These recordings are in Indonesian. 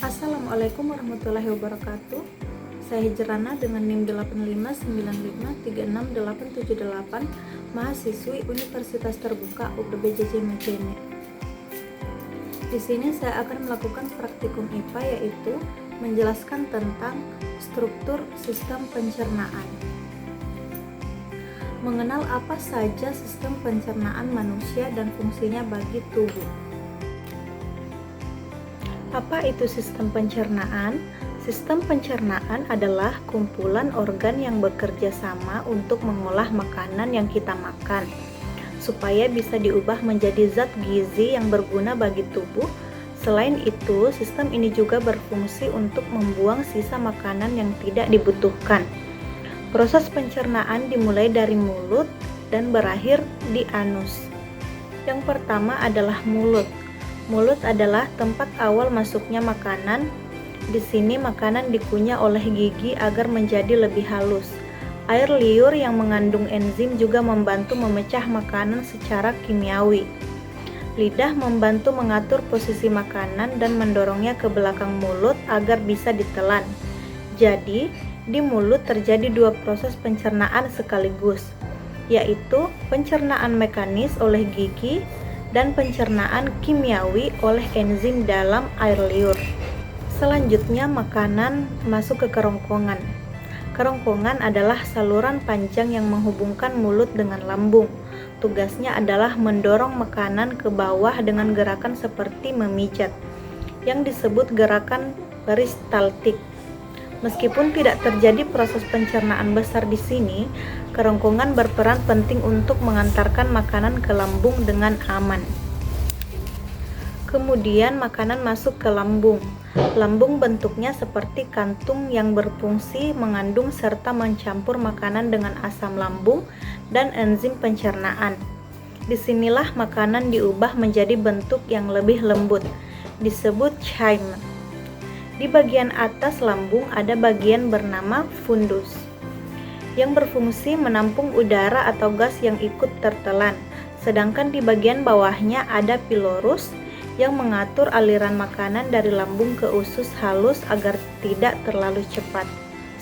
Assalamualaikum warahmatullahi wabarakatuh. Saya Hijrana dengan NIM 8595368878, mahasiswi Universitas Terbuka UPDB Majene. Di sini saya akan melakukan praktikum IPA, yaitu menjelaskan tentang struktur sistem pencernaan. Mengenal apa saja sistem pencernaan manusia dan fungsinya bagi tubuh. Apa itu sistem pencernaan? Sistem pencernaan adalah kumpulan organ yang bekerja sama untuk mengolah makanan yang kita makan, supaya bisa diubah menjadi zat gizi yang berguna bagi tubuh. Selain itu, sistem ini juga berfungsi untuk membuang sisa makanan yang tidak dibutuhkan. Proses pencernaan dimulai dari mulut dan berakhir di anus. Yang pertama adalah mulut. Mulut adalah tempat awal masuknya makanan. Di sini makanan dikunyah oleh gigi agar menjadi lebih halus. Air liur yang mengandung enzim juga membantu memecah makanan secara kimiawi. Lidah membantu mengatur posisi makanan dan mendorongnya ke belakang mulut agar bisa ditelan. Jadi, di mulut terjadi dua proses pencernaan sekaligus, yaitu pencernaan mekanis oleh gigi dan pencernaan kimiawi oleh enzim dalam air liur. Selanjutnya, makanan masuk ke kerongkongan. Kerongkongan adalah saluran panjang yang menghubungkan mulut dengan lambung. Tugasnya adalah mendorong makanan ke bawah dengan gerakan seperti memijat, yang disebut gerakan peristaltik. Meskipun tidak terjadi proses pencernaan besar di sini, kerongkongan berperan penting untuk mengantarkan makanan ke lambung dengan aman. Kemudian makanan masuk ke lambung. Lambung bentuknya seperti kantung yang berfungsi mengandung serta mencampur makanan dengan asam lambung dan enzim pencernaan. Disinilah makanan diubah menjadi bentuk yang lebih lembut, disebut chyme. Di bagian atas lambung ada bagian bernama fundus, yang berfungsi menampung udara atau gas yang ikut tertelan. Sedangkan di bagian bawahnya ada pilorus, yang mengatur aliran makanan dari lambung ke usus halus agar tidak terlalu cepat.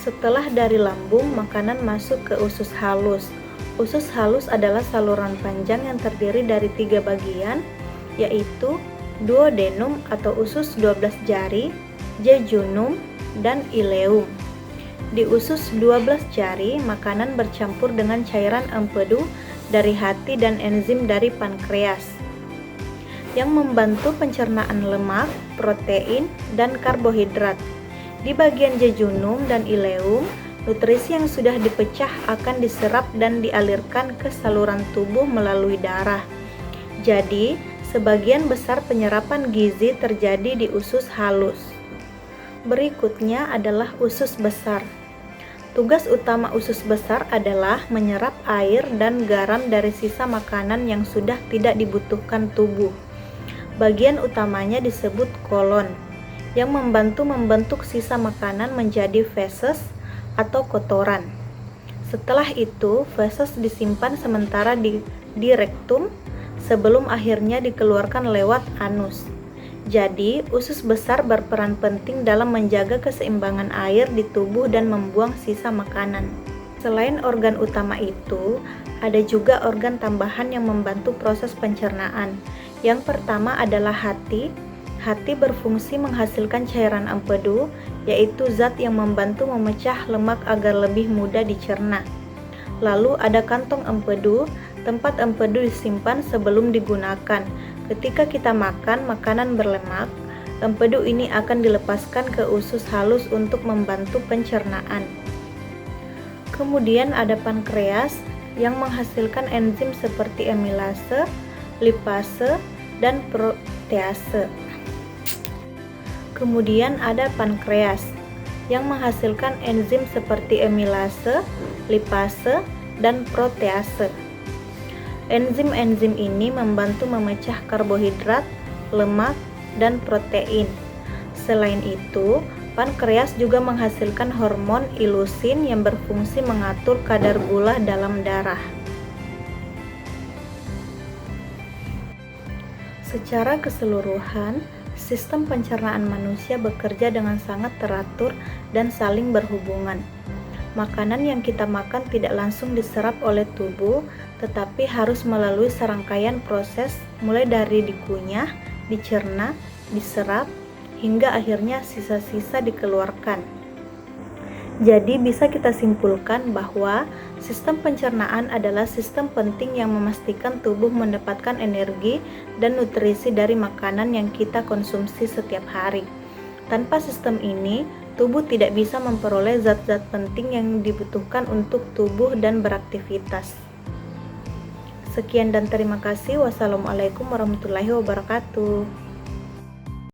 Setelah dari lambung, makanan masuk ke usus halus. Usus halus adalah saluran panjang yang terdiri dari 3 bagian, yaitu duodenum atau usus 12 jari, jejunum, dan ileum. Di usus 12 jari, makanan bercampur dengan cairan empedu dari hati dan enzim dari pankreas, yang membantu pencernaan lemak, protein, dan karbohidrat. Di bagian jejunum dan ileum, nutrisi yang sudah dipecah akan diserap dan dialirkan ke saluran tubuh melalui darah. Jadi, sebagian besar penyerapan gizi terjadi di usus halus. Berikutnya adalah usus besar. Tugas utama usus besar adalah menyerap air dan garam dari sisa makanan yang sudah tidak dibutuhkan tubuh. Bagian utamanya disebut kolon, yang membantu membentuk sisa makanan menjadi feses atau kotoran. Setelah itu, feses disimpan sementara di rektum sebelum akhirnya dikeluarkan lewat anus. Jadi, usus besar berperan penting dalam menjaga keseimbangan air di tubuh dan membuang sisa makanan. Selain organ utama itu, ada juga organ tambahan yang membantu proses pencernaan. Yang pertama adalah hati. Hati berfungsi menghasilkan cairan empedu, yaitu zat yang membantu memecah lemak agar lebih mudah dicerna. Lalu ada kantong empedu, tempat empedu disimpan sebelum digunakan. Ketika kita makan makanan berlemak, empedu ini akan dilepaskan ke usus halus untuk membantu pencernaan. Kemudian ada pankreas yang menghasilkan enzim seperti amilase, lipase, dan protease. Kemudian ada pankreas yang menghasilkan enzim seperti amilase, lipase, dan protease. Enzim-enzim ini membantu memecah karbohidrat, lemak, dan protein. Selain itu, pankreas juga menghasilkan hormon ilusin yang berfungsi mengatur kadar gula dalam darah. Secara keseluruhan, sistem pencernaan manusia bekerja dengan sangat teratur dan saling berhubungan. Makanan yang kita makan tidak langsung diserap oleh tubuh, tetapi harus melalui serangkaian proses mulai dari dikunyah, dicerna, diserap, hingga akhirnya sisa-sisa dikeluarkan. Jadi bisa kita simpulkan bahwa sistem pencernaan adalah sistem penting yang memastikan tubuh mendapatkan energi dan nutrisi dari makanan yang kita konsumsi setiap hari. Tanpa sistem ini, tubuh tidak bisa memperoleh zat-zat penting yang dibutuhkan untuk tubuh dan beraktivitas. Sekian dan terima kasih. Wassalamualaikum warahmatullahi wabarakatuh.